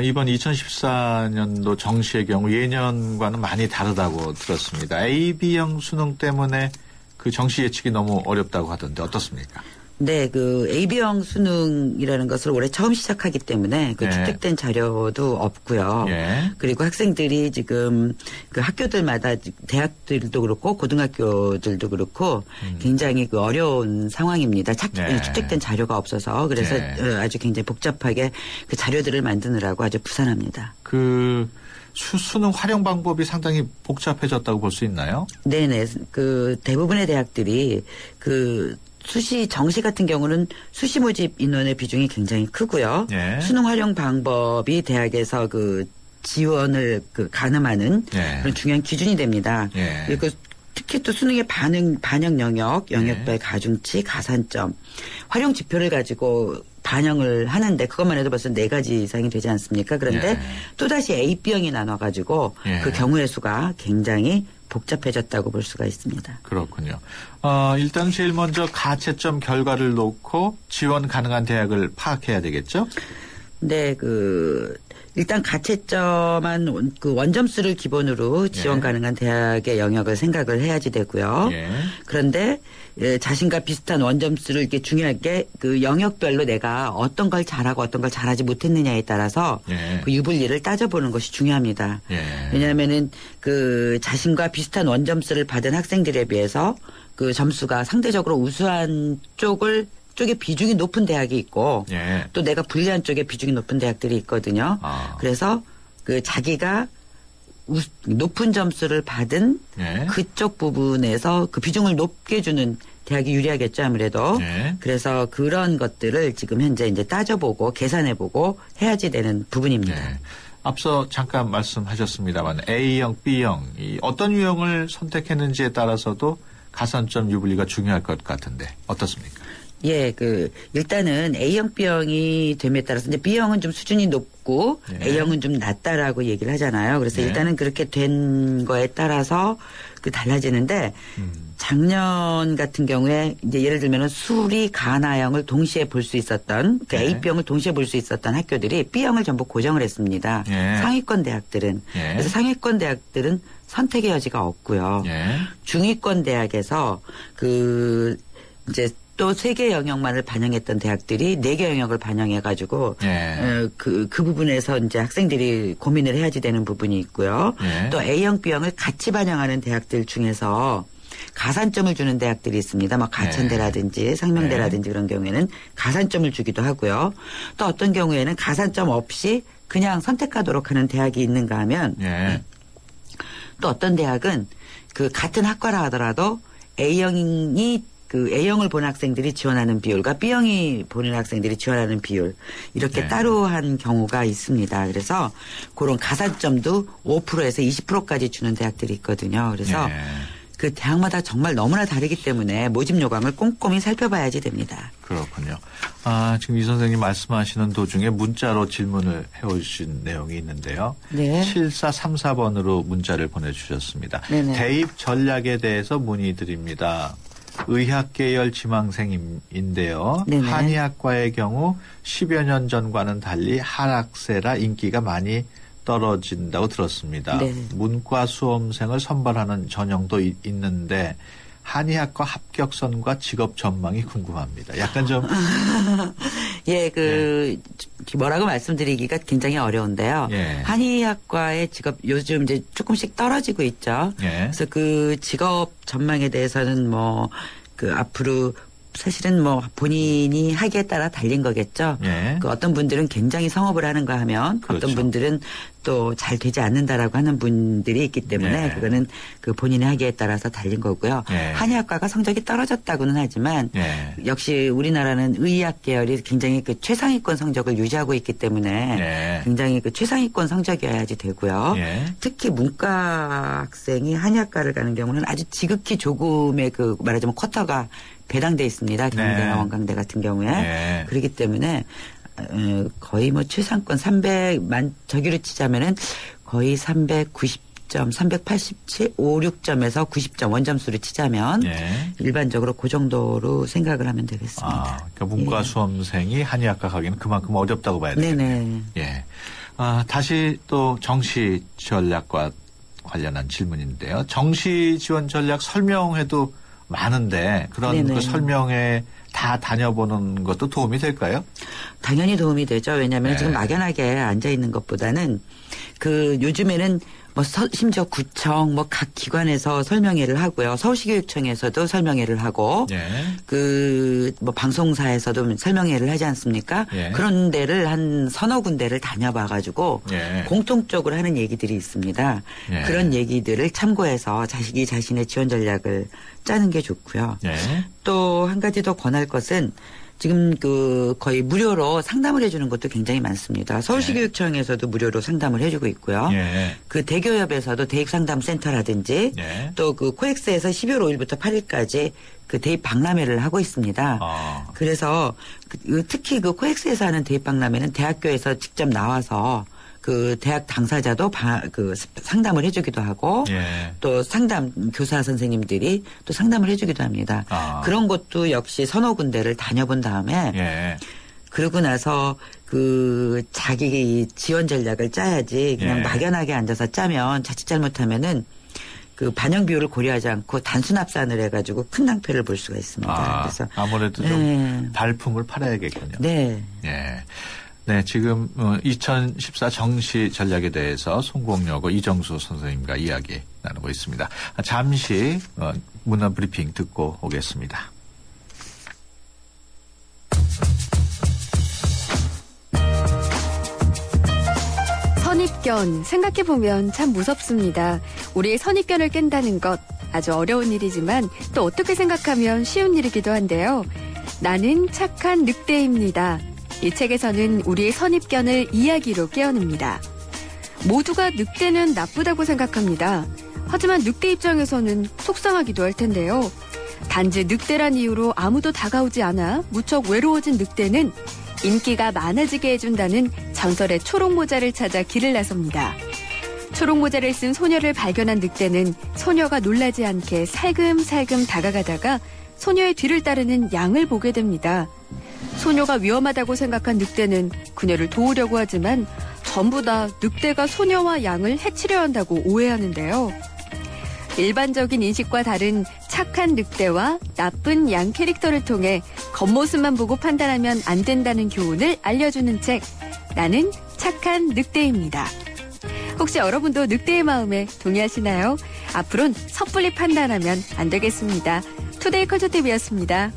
이번 2014년도 정시의 경우 예년과는 많이 다르다고 들었습니다. AB형 수능 때문에 그 정시 예측이 너무 어렵다고 하던데 어떻습니까? 네, 그 AB형 수능이라는 것을 올해 처음 시작하기 때문에 그 네. 축적된 자료도 없고요. 예. 그리고 학생들이 지금 그 학교들마다 대학들도 그렇고 고등학교들도 그렇고 굉장히 그 어려운 상황입니다. 네. 축적된 자료가 없어서 그래서 네. 아주 굉장히 복잡하게 그 자료들을 만드느라고 아주 부산합니다. 그 수능 활용 방법이 상당히 복잡해졌다고 볼 수 있나요? 네네. 그 대부분의 대학들이 그 수시 정시 같은 경우는 수시 모집 인원의 비중이 굉장히 크고요. 예. 수능 활용 방법이 대학에서 그 지원을 그 가늠하는 예. 그런 중요한 기준이 됩니다. 예. 그리고 특히 또 수능의 반영 영역별 가중치, 가산점, 활용 지표를 가지고 반영을 하는데 그것만 해도 벌써 4가지 이상이 되지 않습니까? 그런데 예. 또다시 A병이 나눠가지고 예. 그 경우의 수가 굉장히 복잡해졌다고 볼 수가 있습니다. 그렇군요. 일단 제일 먼저 가채점 결과를 놓고 지원 가능한 대학을 파악해야 되겠죠? 근데 일단 가채점한 그 원점수를 기본으로 지원 가능한 대학의 영역을 생각을 해야지 되고요. 그런데 자신과 비슷한 원점수를 이렇게 중요하게 그 영역별로 내가 어떤 걸 잘하고 어떤 걸 잘하지 못했느냐에 따라서 그 유불리를 따져보는 것이 중요합니다. 왜냐하면은 그 자신과 비슷한 원점수를 받은 학생들에 비해서 그 점수가 상대적으로 우수한 쪽에 비중이 높은 대학이 있고 또 내가 불리한 쪽에 비중이 높은 대학들이 있거든요. 그래서 그 자기가 높은 점수를 받은 그쪽 부분에서 그 비중을 높게 주는 대학이 유리하겠죠, 아무래도. 그래서 그런 것들을 지금 현재 이제 따져보고 계산해보고 해야지 되는 부분입니다. 앞서 잠깐 말씀하셨습니다만 A형, B형 어떤 유형을 선택했는지에 따라서도 가산점 유불리가 중요할 것 같은데 어떻습니까? 예, 일단은 A형, B형이 됨에 따라서 이제 B형은 좀 수준이 높고 A형은 좀 낮다라고 얘기를 하잖아요. 그래서 일단은 그렇게 된 거에 따라서 달라지는데 작년 같은 경우에 이제 예를 들면은 수리, 가나형을 동시에 볼 수 있었던 A형을 동시에 볼 수 있었던 학교들이 B형을 전부 고정을 했습니다. 상위권 대학들은. 그래서 상위권 대학들은 선택의 여지가 없고요. 중위권 대학에서 이제 또 3개 영역만을 반영했던 대학들이 4개 영역을 반영해가지고 그 부분에서 이제 학생들이 고민을 해야지 되는 부분이 있고요. 또 A형, B형을 같이 반영하는 대학들 중에서 가산점을 주는 대학들이 있습니다. 막 가천대라든지 상명대라든지 그런 경우에는 가산점을 주기도 하고요. 또 어떤 경우에는 가산점 없이 그냥 선택하도록 하는 대학이 있는가 하면 또 어떤 대학은 그 같은 학과라 하더라도 A형을 보는 학생들이 지원하는 비율과 B형이 보는 학생들이 지원하는 비율 이렇게 따로 한 경우가 있습니다. 그래서 그런 가산점도 5%에서 20%까지 주는 대학들이 있거든요. 그래서 그 대학마다 정말 너무나 다르기 때문에 모집 요강을 꼼꼼히 살펴봐야지 됩니다. 그렇군요. 지금 이 선생님 말씀하시는 도중에 문자로 질문을 해오신 내용이 있는데요. 7434번으로 문자를 보내주셨습니다. 대입 전략에 대해서 문의드립니다. 의학계열 지망생인데요. 한의학과의 경우 10여 년 전과는 달리 하락세라 인기가 많이 떨어진다고 들었습니다. 문과 수험생을 선발하는 전형도 있는데 한의학과 합격선과 직업 전망이 궁금합니다. 약간 좀 뭐라고 말씀드리기가 굉장히 어려운데요. 한의학과의 직업 요즘 이제 조금씩 떨어지고 있죠. 그래서 그 직업 전망에 대해서는 앞으로 사실은 본인이 하기에 따라 달린 거겠죠. 어떤 분들은 굉장히 성업을 하는가 하면 어떤 분들은 또 잘 되지 않는다라고 하는 분들이 있기 때문에 그거는 그 본인의 하기에 따라서 달린 거고요. 한의학과가 성적이 떨어졌다고는 하지만 역시 우리나라는 의학 계열이 굉장히 그 최상위권 성적을 유지하고 있기 때문에 굉장히 그 최상위권 성적이어야지 되고요. 특히 문과 학생이 한의학과를 가는 경우는 아주 지극히 조금의 말하자면 쿼터가 배당돼 있습니다. 경대나 원광대 같은 경우에. 그렇기 때문에 거의 최상권 300만 저기로 치자면은 거의 390점, 387, 5, 6점에서 90점 원점수로 치자면 일반적으로 그 정도로 생각을 하면 되겠습니다. 그러니까 문과 수험생이 한의학과 가기는 그만큼 어렵다고 봐야 되겠네요. 다시 또 정시 전략과 관련한 질문인데요. 정시 지원 전략 설명회도 많은데 그런 그 설명회 다 다녀보는 것도 도움이 될까요? 당연히 도움이 되죠. 왜냐하면 지금 막연하게 앉아 있는 것보다는 요즘에는 심지어 구청 각 기관에서 설명회를 하고요. 서울시교육청에서도 설명회를 하고 방송사에서도 설명회를 하지 않습니까? 그런 데를 한 서너 군데를 다녀봐가지고 공통적으로 하는 얘기들이 있습니다. 그런 얘기들을 참고해서 자신의 지원 전략을 짜는 게 좋고요. 또 한 가지 더 권할 것은 지금 거의 무료로 상담을 해주는 것도 굉장히 많습니다. 서울시교육청에서도 무료로 상담을 해주고 있고요. 그 대교협에서도 대입상담센터라든지 또 코엑스에서 12월 5일부터 8일까지 대입 박람회를 하고 있습니다. 그래서 특히 코엑스에서 하는 대입 박람회는 대학교에서 직접 나와서 대학 당사자도 상담을 해주기도 하고 또 상담 교사 선생님들이 또 상담을 해주기도 합니다. 그런 것도 역시 서너 군데를 다녀본 다음에 그러고 나서 자기 지원 전략을 짜야지 그냥 예. 막연하게 앉아서 짜면 자칫 잘못하면은 반영 비율을 고려하지 않고 단순 합산을 해가지고 큰 낭패를 볼 수가 있습니다. 그래서 아무래도 좀 발품을 팔아야겠군요. 네. 예. 네, 지금 2014 정시 전략에 대해서 송공여고 이정수 선생님과 이야기 나누고 있습니다. 잠시 문화 브리핑 듣고 오겠습니다. 선입견 생각해보면 참 무섭습니다. 우리의 선입견을 깬다는 것 아주 어려운 일이지만 또 어떻게 생각하면 쉬운 일이기도 한데요. 나는 착한 늑대입니다. 이 책에서는 우리의 선입견을 이야기로 깨어냅니다. 모두가 늑대는 나쁘다고 생각합니다. 하지만 늑대 입장에서는 속상하기도 할 텐데요. 단지 늑대란 이유로 아무도 다가오지 않아 무척 외로워진 늑대는 인기가 많아지게 해준다는 전설의 초록모자를 찾아 길을 나섭니다. 초록모자를 쓴 소녀를 발견한 늑대는 소녀가 놀라지 않게 살금살금 다가가다가 소녀의 뒤를 따르는 양을 보게 됩니다. 소녀가 위험하다고 생각한 늑대는 그녀를 도우려고 하지만 전부 다 늑대가 소녀와 양을 해치려 한다고 오해하는데요. 일반적인 인식과 다른 착한 늑대와 나쁜 양 캐릭터를 통해 겉모습만 보고 판단하면 안 된다는 교훈을 알려주는 책, 나는 착한 늑대입니다. 혹시 여러분도 늑대의 마음에 동의하시나요? 앞으로는 섣불리 판단하면 안 되겠습니다. 투데이 컬처 TV였습니다.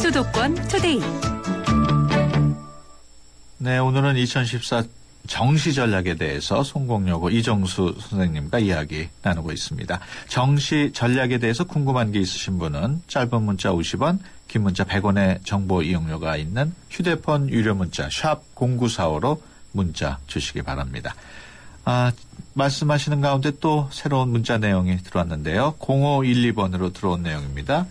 수도권 투데이. 네, 오늘은 2014 정시 전략에 대해서 송공여고 이정수 선생님과 이야기 나누고 있습니다. 정시 전략에 대해서 궁금한 게 있으신 분은 짧은 문자 50원, 긴 문자 100원의 정보 이용료가 있는 휴대폰 유료 문자 샵 0945로 문자 주시기 바랍니다. 말씀하시는 가운데 또 새로운 문자 내용이 들어왔는데요. 0512번으로 들어온 내용입니다.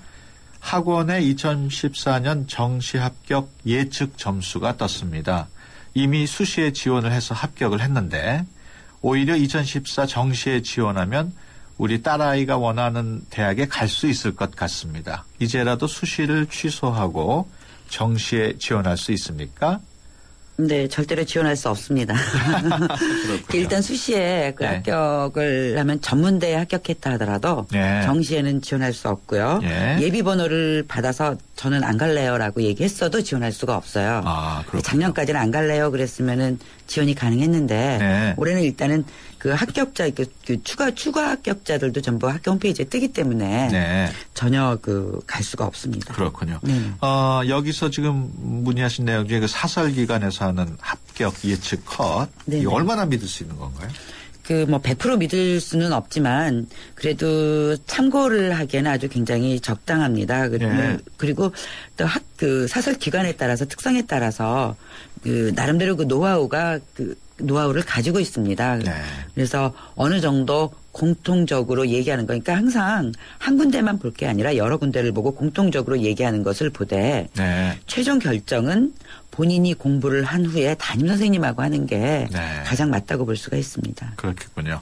학원의 2014년 정시 합격 예측 점수가 떴습니다. 이미 수시에 지원을 해서 합격을 했는데 오히려 2014 정시에 지원하면 우리 딸아이가 원하는 대학에 갈 수 있을 것 같습니다. 이제라도 수시를 취소하고 정시에 지원할 수 있습니까? 네, 절대로 지원할 수 없습니다. 일단 수시에 네. 합격을 하면 전문대에 합격했다 하더라도 정시에는 지원할 수 없고요. 예비 번호를 받아서 저는 안 갈래요라고 얘기했어도 지원할 수가 없어요. 작년까지는 안 갈래요 그랬으면은 지원이 가능했는데 올해는 일단은 그 합격자 추가 합격자들도 전부 학교 홈페이지에 뜨기 때문에 전혀 갈 수가 없습니다. 그렇군요. 여기서 지금 문의하신 내용 중에 그 사설 기관에서 하는 합격 예측 컷 이거 얼마나 믿을 수 있는 건가요? 100% 믿을 수는 없지만 그래도 참고를 하기에는 아주 굉장히 적당합니다. 그리고 또 사설 기관에 따라서 특성에 따라서 나름대로 노하우를 가지고 있습니다. 그래서 어느 정도 공통적으로 얘기하는 거니까 항상 한 군데만 볼 게 아니라 여러 군데를 보고 공통적으로 얘기하는 것을 보되 최종 결정은 본인이 공부를 한 후에 담임 선생님하고 하는 게 가장 맞다고 볼 수가 있습니다. 그렇겠군요.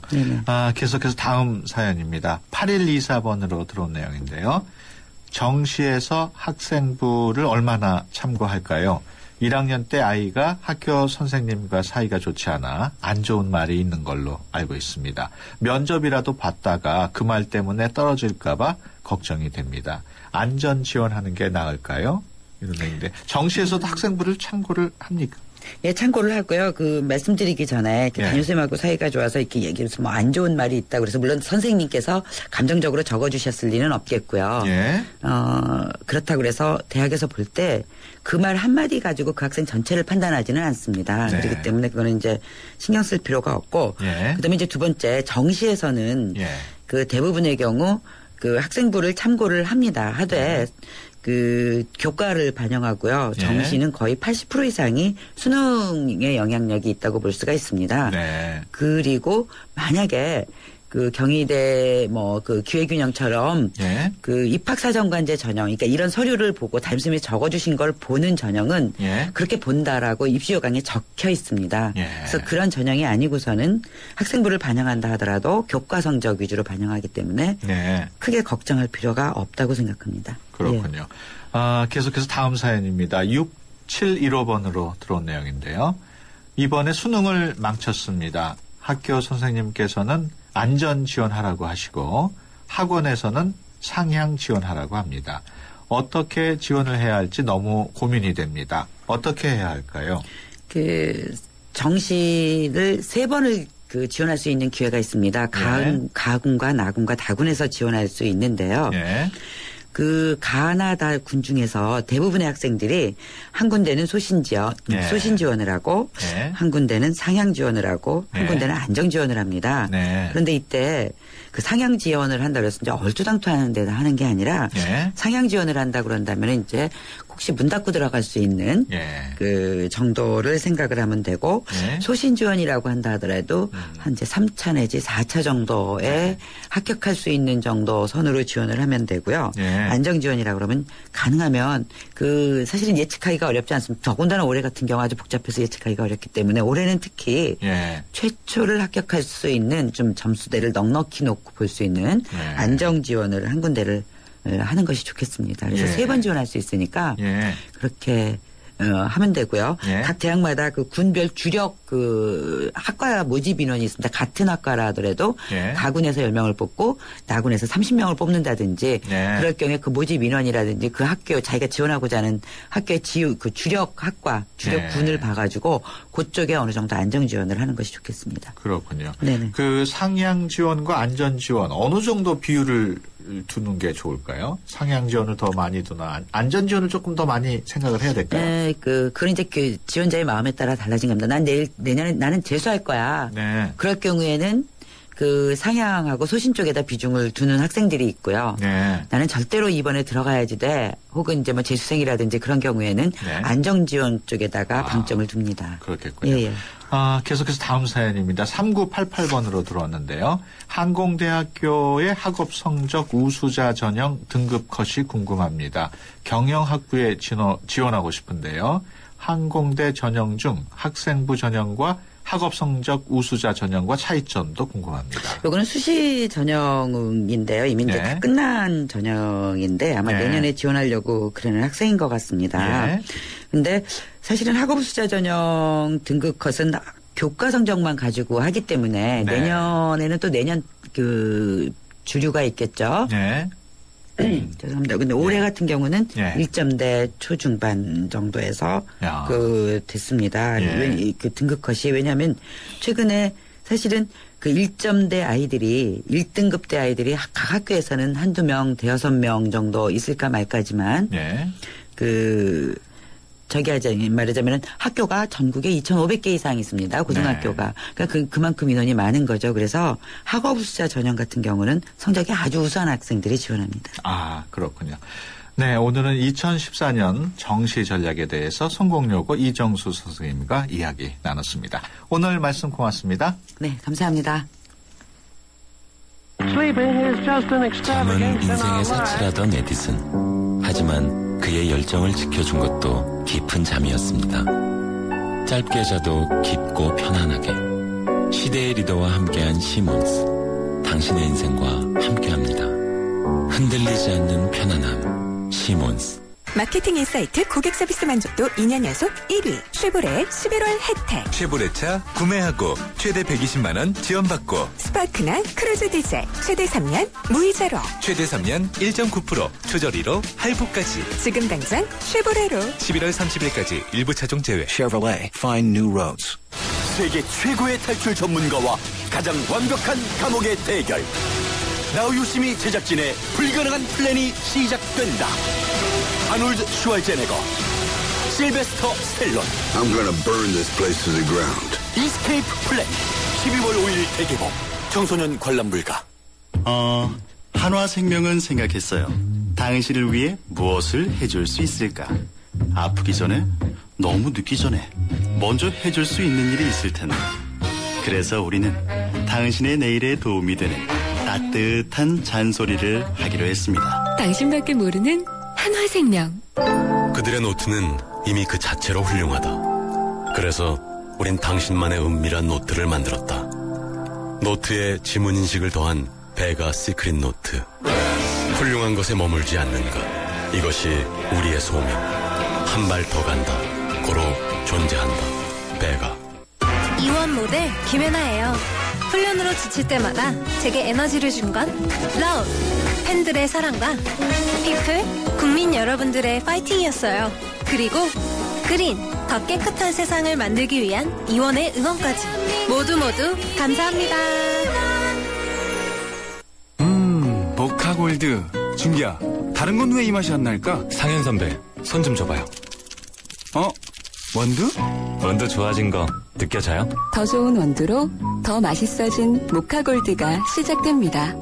계속해서 다음 사연입니다. 8124번으로 들어온 내용인데요. 정시에서 학생부를 얼마나 참고할까요? 1학년 때 아이가 학교 선생님과 사이가 좋지 않아 안 좋은 말이 있는 걸로 알고 있습니다. 면접이라도 봤다가 그 말 때문에 떨어질까 봐 걱정이 됩니다. 안전 지원하는 게 나을까요? 이런 얘기인데 정시에서도 학생부를 참고를 합니까? 예, 참고를 하고요. 말씀드리기 전에 담임선생님하고 사이가 좋아서 이렇게 얘기해서 안 좋은 말이 있다 그래서 물론 선생님께서 감정적으로 적어주셨을 리는 없겠고요. 그렇다고 그래서 대학에서 볼 때 그 말 한마디 가지고 그 학생 전체를 판단하지는 않습니다. 그렇기 때문에 그거는 이제 신경 쓸 필요가 없고 그다음에 이제 두 번째 정시에서는 대부분의 경우 학생부를 참고를 합니다. 하되 교과를 반영하고요. 정시는 거의 80% 이상이 수능에 영향력이 있다고 볼 수가 있습니다. 그리고 만약에 그 경희대 뭐 그 기회균형처럼 예. 그 입학사정관제 전형, 그러니까 이런 서류를 보고 단숨에 적어주신 걸 보는 전형은 예. 그렇게 본다라고 입시 요강에 적혀 있습니다. 예. 그래서 그런 전형이 아니고서는 학생부를 반영한다 하더라도 교과 성적 위주로 반영하기 때문에 네. 크게 걱정할 필요가 없다고 생각합니다. 그렇군요. 예. 계속해서 다음 사연입니다. 6715번으로 들어온 내용인데요. 이번에 수능을 망쳤습니다. 학교 선생님께서는 안전 지원하라고 하시고 학원에서는 상향 지원하라고 합니다. 어떻게 지원을 해야 할지 너무 고민이 됩니다. 어떻게 해야 할까요? 그 정시를 3번을 그 지원할 수 있는 기회가 있습니다. 가군과 나군과 다군에서 지원할 수 있는데요. 네. 그 가나 다군 중에서 대부분의 학생들이 한 군데는 소신 지원을 하고 네. 한 군데는 상향 지원을 하고 한 네. 군데는 안정 지원을 합니다. 네. 그런데 이때 그 상향 지원을 한다 그래서 이제 얼토당토하는 데다 하는 게 아니라 네. 상향 지원을 한다 그런다면 이제 혹시 문 닫고 들어갈 수 있는 그 정도를 생각을 하면 되고 소신 지원이라고 한다 하더라도 한 이제 3차 내지 4차 정도에 합격할 수 있는 정도 선으로 지원을 하면 되고요. 안정 지원이라고 그러면 가능하면 그 사실은 예측하기가 어렵지 않습니다. 더군다나 올해 같은 경우 아주 복잡해서 예측하기가 어렵기 때문에 올해는 특히 최초를 합격할 수 있는 좀 점수대를 넉넉히 놓고 볼 수 있는 안정 지원을 한 군데를 하는 것이 좋겠습니다. 그래서 3번 지원할 수 있으니까 그렇게 하면 되고요. 각 대학마다 그 군별 주력 그 학과 모집 인원이 있습니다. 같은 학과라 하더라도 가군에서 10명을 뽑고 나군에서 30명을 뽑는다든지 그럴 경우에 그 모집 인원이라든지 그 학교 자기가 지원하고자 하는 학교의 그 주력 학과, 주력 군을 봐가지고 그쪽에 어느 정도 안정 지원을 하는 것이 좋겠습니다. 그렇군요. 네네. 그 상향 지원과 안전 지원 어느 정도 비율을 두는 게 좋을까요? 상향 지원을 더 많이 두나 안전 지원을 조금 더 많이 생각을 해야 될까요? 네, 그건 이제 그 지원자의 마음에 따라 달라진 겁니다. 난 내년에 나는 재수할 거야. 그럴 경우에는 그 상향하고 소신 쪽에다 비중을 두는 학생들이 있고요. 나는 절대로 이번에 들어가야지 돼. 혹은 이제 뭐 재수생이라든지 그런 경우에는 안정 지원 쪽에다가 방점을 둡니다. 그렇겠군요. 예. 계속해서 다음 사연입니다. 3988번으로 들어왔는데요. 항공대학교의 학업 성적 우수자 전형 등급 컷이 궁금합니다. 경영학부에 지원하고 싶은데요. 항공대 전형 중 학생부 전형과 학업 성적 우수자 전형과 차이점도 궁금합니다. 요거는 수시 전형인데요. 이미 이제 다 끝난 전형인데 아마 내년에 지원하려고 그러는 학생인 것 같습니다. 근데 사실은 학업 우수자 전형 등급 컷은 교과 성적만 가지고 하기 때문에 내년에는 또 내년 그 주류가 있겠죠. 죄송합니다. 근데 올해 같은 경우는 1점대 초중반 정도에서 됐습니다. 그 등급 컷이 왜냐하면 최근에 사실은 그 1점대 아이들이 1등급대 아이들이 각 학교에서는 한두 명, 대여섯 명 정도 있을까 말까지만 말하자면 학교가 전국에 2,500개 이상 있습니다. 고등학교가. 그러니까 그만큼 인원이 많은 거죠. 그래서 학업 우수자 전형 같은 경우는 성적이 아주 우수한 학생들이 지원합니다. 그렇군요. 네, 오늘은 2014년 정시 전략에 대해서 성공여고 이정수 선생님과 이야기 나눴습니다. 오늘 말씀 고맙습니다. 네, 감사합니다. 잠은 인생의 사치라던 에디슨. 하지만 그의 열정을 지켜준 것도 깊은 잠이었습니다. 짧게 자도 깊고 편안하게. 시대의 리더와 함께한 시몬스. 당신의 인생과 함께합니다. 흔들리지 않는 편안함. 시몬스. 마케팅 인사이트 고객 서비스 만족도 2년 연속 1위. 쉐보레 11월 혜택. 쉐보레차 구매하고 최대 120만 원 지원받고. 스파크나 크루즈 디젤 최대 3년 무이자로. 최대 3년 1.9% 초저리로 할부까지. 지금 당장 쉐보레로. 11월 30일까지 일부 차종 제외. Chevrolet. Find new roads. 세계 최고의 탈출 전문가와 가장 완벽한 감옥의 대결. 나우 유시미 제작진의 불가능한 플랜이 시작된다. 아놀드 슈왈제네거, 실베스터 스텔론. I'm gonna burn this place to the ground. 이스케이프 플랜 12월 5일 대개봉. 청소년 관람 불가. 한화생명은 생각했어요. 당신을 위해 무엇을 해줄 수 있을까? 아프기 전에, 너무 늦기 전에 먼저 해줄 수 있는 일이 있을 텐데. 그래서 우리는 당신의 내일에 도움이 되는 따뜻한 잔소리를 하기로 했습니다. 당신밖에 모르는 한화생명. 그들의 노트는 이미 그 자체로 훌륭하다. 그래서 우린 당신만의 은밀한 노트를 만들었다. 노트에 지문인식을 더한 베가 시크릿 노트. 훌륭한 것에 머물지 않는 것. 이것이 우리의 소명. 한 발 더 간다. 고로 존재한다. 베가. 이원 모델 김혜나예요. 훈련으로 지칠 때마다 제게 에너지를 준 건 러브, 팬들의 사랑과 피플, 국민 여러분들의 파이팅이었어요. 그리고 그린, 더 깨끗한 세상을 만들기 위한 이원의 응원까지 모두 감사합니다. 모카골드. 준기야, 다른 건 왜 이 맛이 안 날까? 상현 선배, 손 좀 줘봐요. 원두? 원두 좋아진 거 느껴져요? 더 좋은 원두로 더 맛있어진 모카골드가 시작됩니다.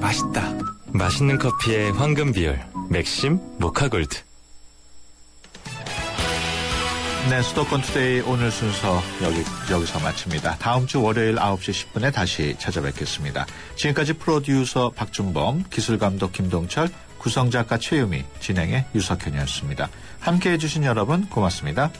맛있다. 맛있는 커피의 황금 비율, 맥심 모카골드. 네, 수도권 투데이 오늘 순서 여기서 마칩니다. 다음 주 월요일 9시 10분에 다시 찾아뵙겠습니다. 지금까지 프로듀서 박준범, 기술감독 김동철, 구성작가 최유미, 진행의 유석현이었습니다. 함께해 주신 여러분 고맙습니다.